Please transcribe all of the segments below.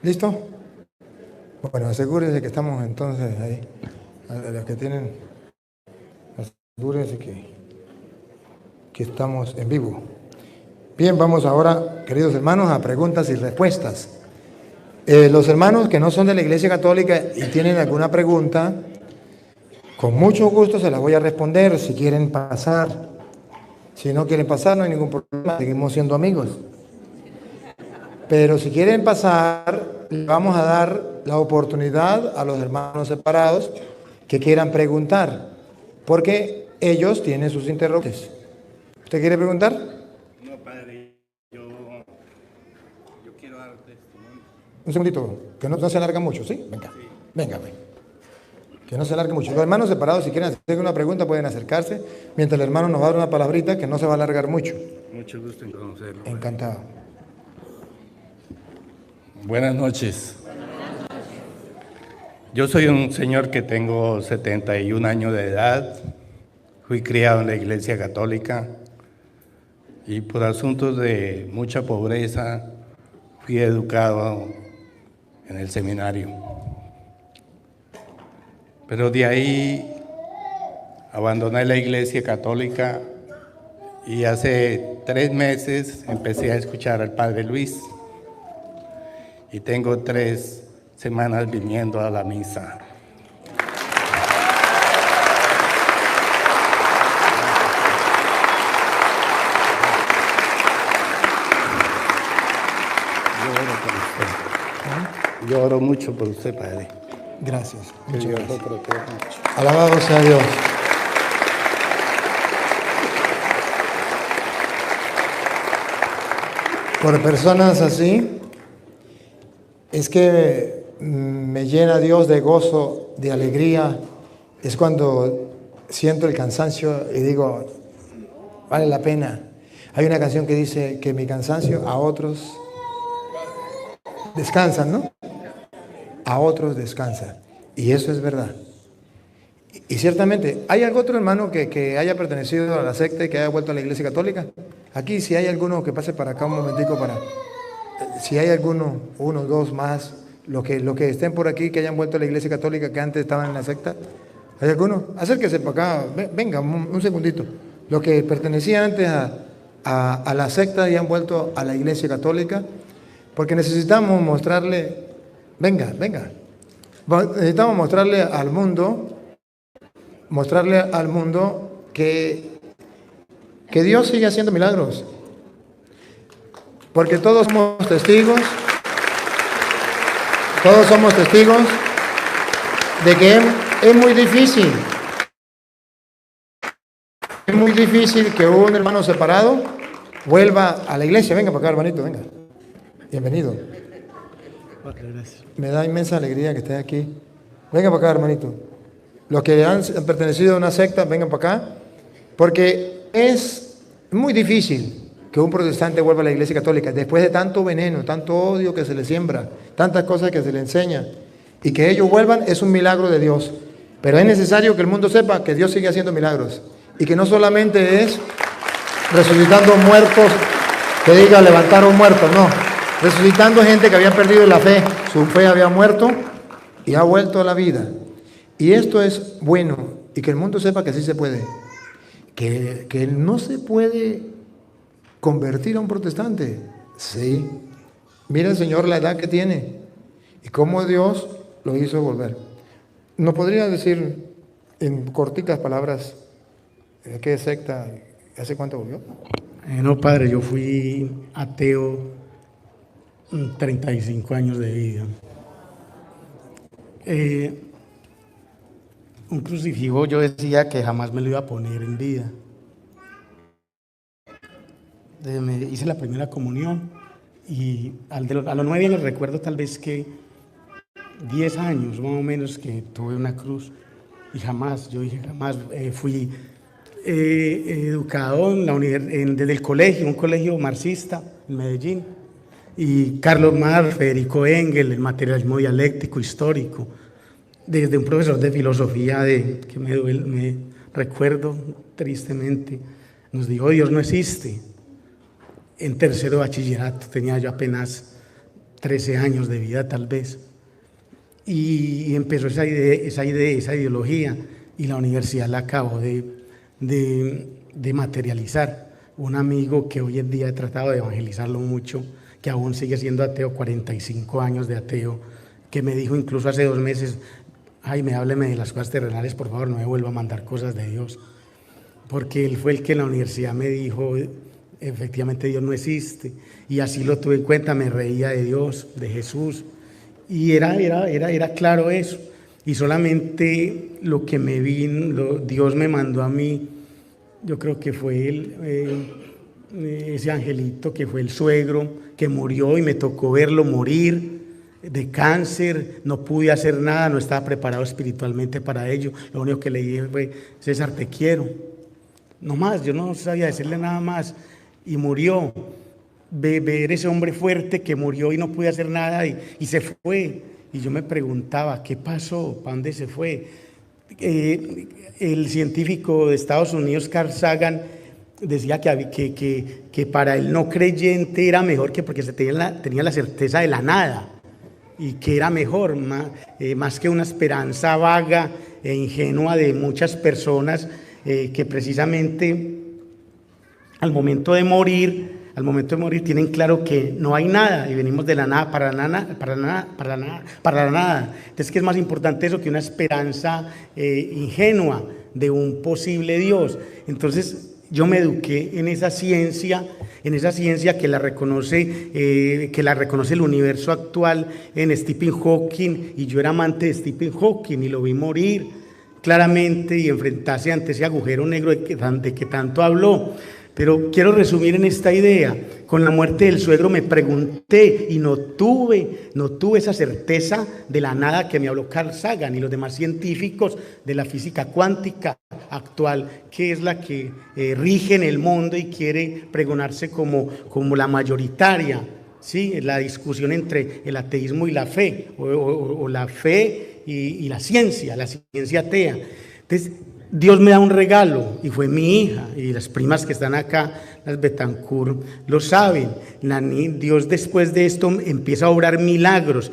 ¿Listo? Bueno, asegúrense que estamos entonces ahí. A los que tienen, asegúrense que estamos en vivo. Bien, vamos ahora, queridos hermanos, a preguntas y respuestas. Los hermanos que no son de la Iglesia Católica y tienen alguna pregunta, con mucho gusto se las voy a responder. Si quieren pasar, si no quieren pasar, no hay ningún problema, seguimos siendo amigos. Pero si quieren pasar, le vamos a dar la oportunidad a los hermanos separados que quieran preguntar, porque ellos tienen sus interrogantes. ¿Usted quiere preguntar? No, padre, yo quiero dar testimonio. Un segundito, que no se alarga mucho, ¿sí? Venga, sí. Venga, ven. Que no se alargue mucho. Los hermanos separados, si quieren hacer una pregunta, pueden acercarse, mientras el hermano nos va a dar una palabrita que no se va a alargar mucho. Mucho gusto en conocerlo. Encantado. Buenas noches. Yo soy un señor que tengo 71 años de edad. Fui criado en la Iglesia Católica y por asuntos de mucha pobreza fui educado en el seminario. Pero de ahí abandoné la Iglesia Católica y hace 3 meses empecé a escuchar al Padre Luis. Y tengo 3 semanas viniendo a la misa. Yo oro mucho por usted, Padre. Gracias. Que Muchas Dios gracias. lo proteja mucho. Alabado sea Dios. Por personas así, es que me llena Dios de gozo, de alegría. Es cuando siento el cansancio y digo, vale la pena. Hay una canción que dice que mi cansancio a otros descansan, ¿no? A otros descansa. Y eso es verdad. Y ciertamente, ¿hay algún otro hermano que haya pertenecido a la secta y que haya vuelto a la Iglesia Católica? Aquí, si hay alguno que pase para acá un momentico para... Si hay alguno, 1, 2 más, los que estén por aquí, que hayan vuelto a la Iglesia Católica, que antes estaban en la secta, ¿hay alguno? Acérquese para acá, venga, un segundito. Los que pertenecían antes a la secta y han vuelto a la Iglesia Católica, porque necesitamos mostrarle, venga, necesitamos mostrarle al mundo que Dios sigue haciendo milagros. Porque todos somos testigos de que es muy difícil. Es muy difícil que un hermano separado vuelva a la iglesia. Venga para acá, hermanito, venga. Bienvenido. Me da inmensa alegría que esté aquí. Venga para acá, hermanito. Los que han pertenecido a una secta, vengan para acá. Porque es muy difícil que un protestante vuelva a la Iglesia Católica después de tanto veneno, tanto odio que se le siembra, tantas cosas que se le enseña, y que ellos vuelvan es un milagro de Dios. Pero es necesario que el mundo sepa que Dios sigue haciendo milagros y que no solamente es resucitando muertos, que diga levantar a un muerto, no, resucitando gente que había perdido la fe, su fe había muerto y ha vuelto a la vida. Y esto es bueno, y que el mundo sepa que sí se puede, que no se puede convertir a un protestante. Sí. Mira el Señor la edad que tiene y cómo Dios lo hizo volver. ¿Nos podría decir en corticas palabras de qué secta, hace cuánto volvió? No, padre, yo fui ateo 35 años de vida. Un crucifijo yo decía que jamás me lo iba a poner en vida. Hice la primera comunión y a los 9 años recuerdo tal vez que 10 años más o menos que tuve una cruz y jamás, yo dije jamás, fui educado desde el colegio, un colegio marxista en Medellín, y Carlos Marx, Federico Engels, el materialismo dialéctico histórico, desde un profesor de filosofía que me recuerdo tristemente, nos dijo Dios no existe. En tercero de bachillerato tenía yo apenas 13 años de vida tal vez. Y empezó esa ideología, y la universidad la acabó de materializar. Un amigo que hoy en día he tratado de evangelizarlo mucho, que aún sigue siendo ateo, 45 años de ateo, que me dijo incluso hace 2 meses: Jaime, hábleme de las cosas terrenales, por favor, no me vuelva a mandar cosas de Dios. Porque él fue el que en la universidad me dijo: efectivamente Dios no existe. Y así lo tuve en cuenta, me reía de Dios, de Jesús. Y era claro eso. Y solamente lo que me vino, Dios me mandó a mí, yo creo que fue ese angelito que fue el suegro, que murió y me tocó verlo morir de cáncer. No pude hacer nada, no estaba preparado espiritualmente para ello. Lo único que le dije fue: César, te quiero. No más, yo no sabía decirle nada más. Y murió. Ver ese hombre fuerte que murió y no pude hacer nada y se fue. Y yo me preguntaba: ¿qué pasó? ¿Para dónde se fue? El científico de Estados Unidos, Carl Sagan, decía que para el no creyente era mejor, que porque tenía la certeza de la nada, y que era mejor, más que una esperanza vaga e ingenua de muchas personas que precisamente al momento de morir tienen claro que no hay nada y venimos de la nada para la nada. Entonces, ¿qué es más importante eso que una esperanza ingenua de un posible Dios? Entonces, yo me eduqué en esa ciencia que la reconoce el universo actual en Stephen Hawking, y yo era amante de Stephen Hawking y lo vi morir claramente y enfrentarse ante ese agujero negro de que tanto habló. Pero quiero resumir en esta idea: con la muerte del suegro me pregunté y no tuve esa certeza de la nada que me habló Carl Sagan y los demás científicos de la física cuántica actual, que es la que rige en el mundo y quiere pregonarse como la mayoritaria, ¿sí? La discusión entre el ateísmo y la fe, o la fe y la ciencia atea. Entonces, Dios me da un regalo, y fue mi hija, y las primas que están acá, las Betancourt, lo saben. Dios, después de esto, empieza a obrar milagros.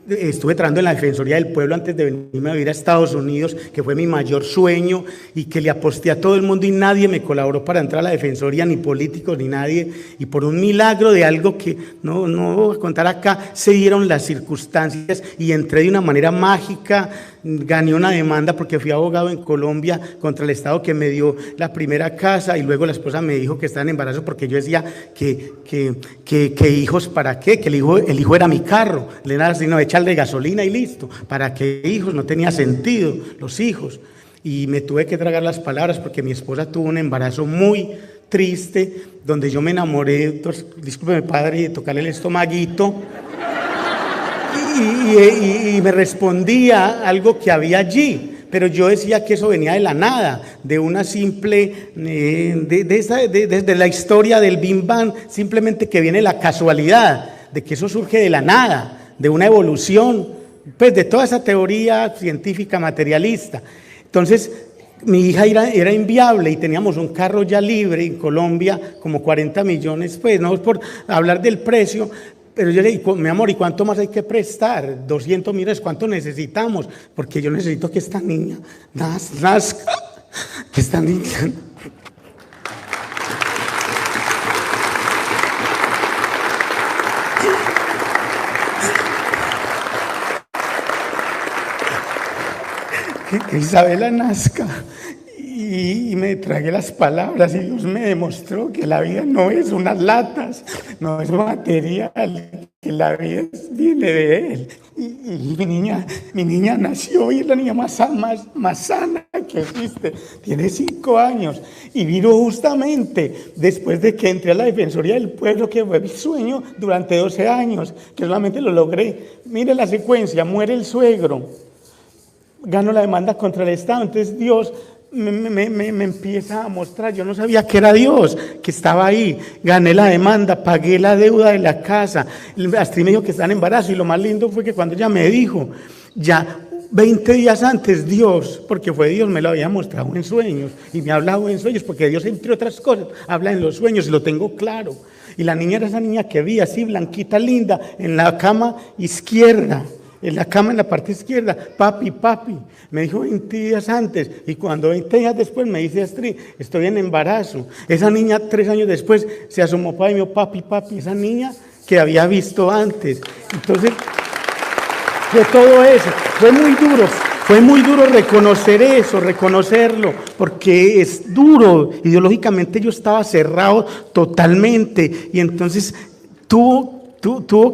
Estuve trabajando en la Defensoría del Pueblo antes de venirme a vivir a Estados Unidos, que fue mi mayor sueño, y que le aposté a todo el mundo y nadie me colaboró para entrar a la Defensoría, ni políticos ni nadie. Y por un milagro de algo que no voy a contar acá, se dieron las circunstancias y entré de una manera mágica. Gané una demanda porque fui abogado en Colombia contra el Estado que me dio la primera casa, y luego la esposa me dijo que estaba en embarazo porque yo decía que hijos para qué, que el hijo era mi carro, le era sino echarle gasolina y listo. ¿Para qué hijos? No tenía sentido los hijos. Y me tuve que tragar las palabras porque mi esposa tuvo un embarazo muy triste, donde yo me enamoré, discúlpeme padre, de tocarle el estomaguito. Y me respondía algo que había allí, pero yo decía que eso venía de la nada, de una simple, de la historia del Big Bang, simplemente que viene la casualidad, de que eso surge de la nada, de una evolución, pues de toda esa teoría científica materialista. Entonces, mi hija era inviable y teníamos un carro ya libre en Colombia, como 40 millones, pues no es por hablar del precio. Pero yo le digo: mi amor, ¿y cuánto más hay que prestar? 200 millones, ¿cuánto necesitamos? Porque yo necesito que esta niña nazca, que esta niña... que Isabela nazca. Y me tragué las palabras, y Dios me demostró que la vida no es unas latas, no es material, que la vida viene de Él. Y mi niña nació y es la niña más sana que existe. Tiene 5 años y vino justamente después de que entré a la Defensoría del Pueblo, que fue mi sueño durante 12 años, que solamente lo logré. Mire la secuencia: muere el suegro, gano la demanda contra el Estado. Entonces Dios me empieza a mostrar, yo no sabía que era Dios, que estaba ahí. Gané la demanda, pagué la deuda de la casa. Astrid me dijo que está en embarazo, y lo más lindo fue que cuando ella me dijo, ya 20 días antes Dios, porque fue Dios, me lo había mostrado en sueños y me ha hablado en sueños, porque Dios, entre otras cosas, habla en los sueños y lo tengo claro. Y la niña era esa niña que vi así, blanquita, linda, en la cama izquierda, en la cama en la parte izquierda, papi, papi. Me dijo 20 días antes, y cuando 20 días después me dice Astrid, estoy en embarazo. Esa niña 3 años después se asomó para mí y me dijo, papi, papi, esa niña que había visto antes. Entonces, fue todo eso, fue muy duro reconocer eso, reconocerlo, porque es duro, ideológicamente yo estaba cerrado totalmente, y entonces tuvo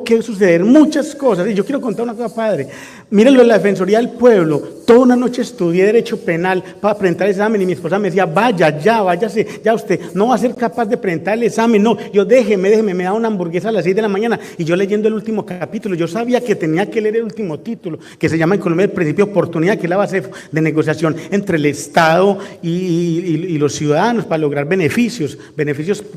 que suceder muchas cosas. Y yo quiero contar una cosa, padre. Mírenlo en la Defensoría del Pueblo. Toda una noche estudié Derecho Penal para presentar el examen y mi esposa me decía, váyase, ya usted no va a ser capaz de presentar el examen. No, yo déjeme, me daba una hamburguesa a las 6 de la mañana y yo leyendo el último capítulo. Yo sabía que tenía que leer el último título, que se llama en Colombia el principio de oportunidad, que es la base de negociación entre el Estado y los ciudadanos para lograr beneficios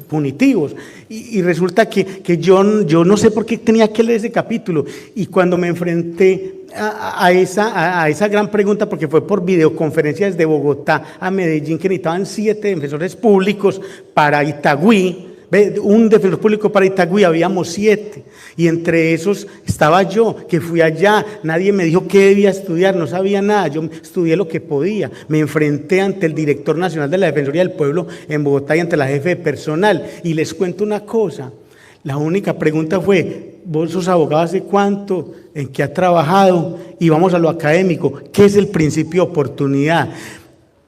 punitivos. Y resulta que yo no sé por qué tenía que leer ese capítulo. Y cuando me enfrenté a esa gran pregunta, porque fue por videoconferencia desde Bogotá a Medellín, que necesitaban 7 defensores públicos para Itagüí, un defensor público para Itagüí, habíamos 7, y entre esos estaba yo, que fui allá, nadie me dijo qué debía estudiar, no sabía nada, yo estudié lo que podía, me enfrenté ante el director nacional de la Defensoría del Pueblo en Bogotá y ante la jefe de personal, y les cuento una cosa, la única pregunta fue, ¿vos sos abogado hace cuánto? ¿En qué ha trabajado? Y vamos a lo académico. ¿Qué es el principio de oportunidad?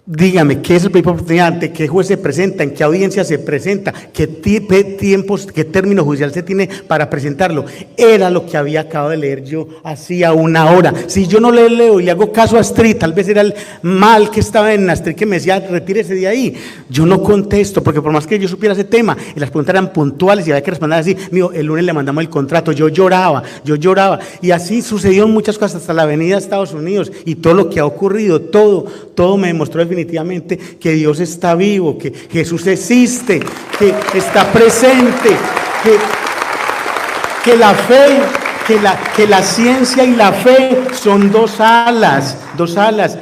Dígame, ¿qué es el principio de oportunidad? ¿Ante qué juez se presenta? ¿En qué audiencia se presenta? ¿Qué tiempos, qué término judicial se tiene para presentarlo? Era lo que había acabado de leer yo hacía una hora. Si yo no le leo y le hago caso a Astrid, tal vez era el mal que estaba en Astrid que me decía, retírese de ahí. Yo no contesto, porque por más que yo supiera ese tema, y las preguntas eran puntuales y había que responder así, mío, el lunes le mandamos el contrato, yo lloraba, y así sucedieron muchas cosas hasta la avenida a Estados Unidos, y todo lo que ha ocurrido, todo me demostró definitivamente que Dios está vivo, que Jesús existe, que está presente, que la fe, que la ciencia y la fe son dos alas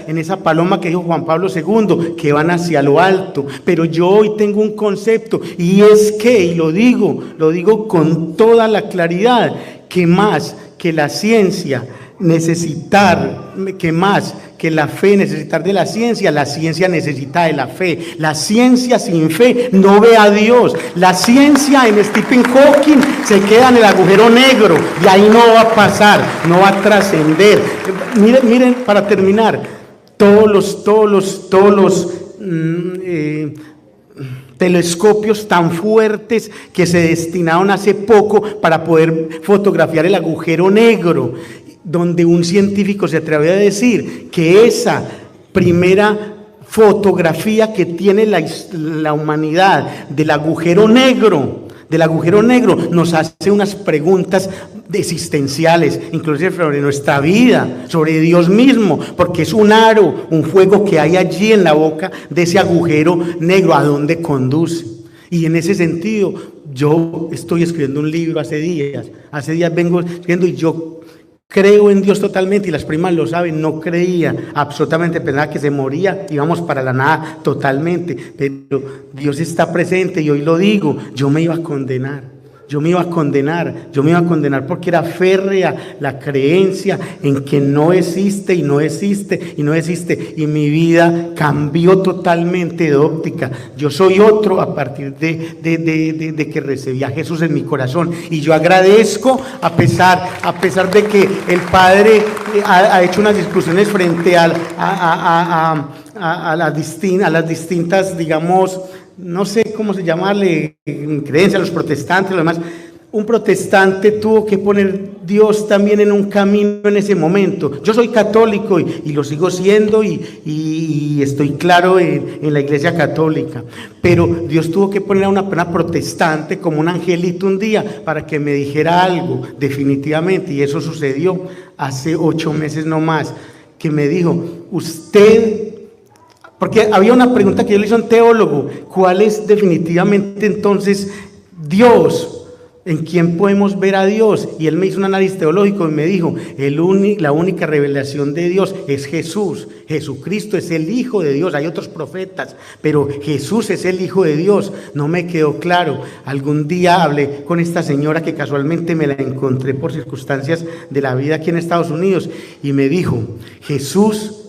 en esa paloma que dijo Juan Pablo II, que van hacia lo alto. Pero yo hoy tengo un concepto, y es que, y lo digo con toda la claridad, que más que la ciencia necesitar, que más que la fe necesitar de la ciencia necesita de la fe. La ciencia sin fe no ve a Dios. La ciencia en Stephen Hawking se queda en el agujero negro y ahí no va a pasar, no va a trascender. Miren, para terminar, todos los telescopios tan fuertes que se destinaron hace poco para poder fotografiar el agujero negro, donde un científico se atrevió a decir que esa primera fotografía que tiene la humanidad del agujero negro nos hace unas preguntas existenciales, inclusive sobre nuestra vida, sobre Dios mismo, porque es un aro, un fuego que hay allí en la boca de ese agujero negro, ¿a dónde conduce? Y en ese sentido, yo estoy escribiendo un libro hace días vengo escribiendo, y yo creo en Dios totalmente, y las primas lo saben, no creía absolutamente, pensaba que se moría, íbamos para la nada totalmente, pero Dios está presente, y hoy lo digo, yo me iba a condenar porque era férrea la creencia en que no existe, y mi vida cambió totalmente de óptica. Yo soy otro a partir de que recibí a Jesús en mi corazón, y yo agradezco a pesar de que el Padre ha hecho unas discusiones frente a las distintas, digamos, no sé cómo se llamarle, creencias, los protestantes, lo demás. Un protestante tuvo que poner Dios también en un camino en ese momento. Yo soy católico y lo sigo siendo, y estoy claro en la Iglesia Católica, pero Dios tuvo que poner a una persona protestante como un angelito un día para que me dijera algo definitivamente, y eso sucedió hace 8 meses no más, que me dijo, usted... Porque había una pregunta que yo le hice a un teólogo, ¿cuál es definitivamente entonces Dios? ¿En quién podemos ver a Dios? Y él me hizo un análisis teológico y me dijo, la única revelación de Dios es Jesús. Jesucristo es el Hijo de Dios. Hay otros profetas, pero Jesús es el Hijo de Dios. No me quedó claro. Algún día hablé con esta señora que casualmente me la encontré por circunstancias de la vida aquí en Estados Unidos y me dijo, Jesús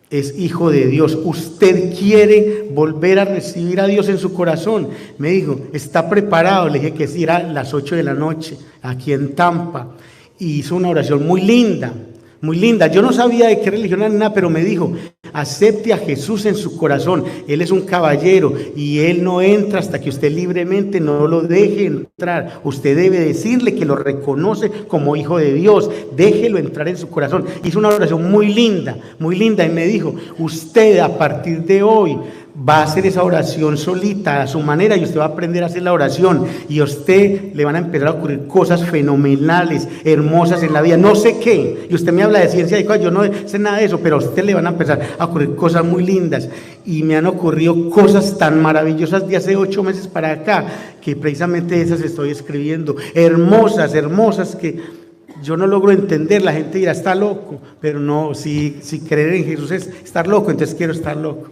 es Hijo de Dios. ¿Usted quiere volver a recibir a Dios en su corazón? Me dijo, ¿está preparado? Le dije que sí, era las 8 de la noche, aquí en Tampa. Y hizo una oración muy linda, muy linda. Yo no sabía de qué religión era nada, pero me dijo, acepte a Jesús en su corazón. Él es un caballero y Él no entra hasta que usted libremente no lo deje entrar. Usted debe decirle que lo reconoce como Hijo de Dios. Déjelo entrar en su corazón. Hizo una oración muy linda y me dijo, usted a partir de hoy va a hacer esa oración solita a su manera y usted va a aprender a hacer la oración y a usted le van a empezar a ocurrir cosas fenomenales, hermosas en la vida, no sé qué, y usted me habla de ciencia y cosas, yo no sé nada de eso, pero a usted le van a empezar a ocurrir cosas muy lindas y me han ocurrido cosas tan maravillosas de hace 8 meses para acá que precisamente esas estoy escribiendo, hermosas que yo no logro entender. La gente dirá, está loco, pero no, si creer en Jesús es estar loco, entonces quiero estar loco.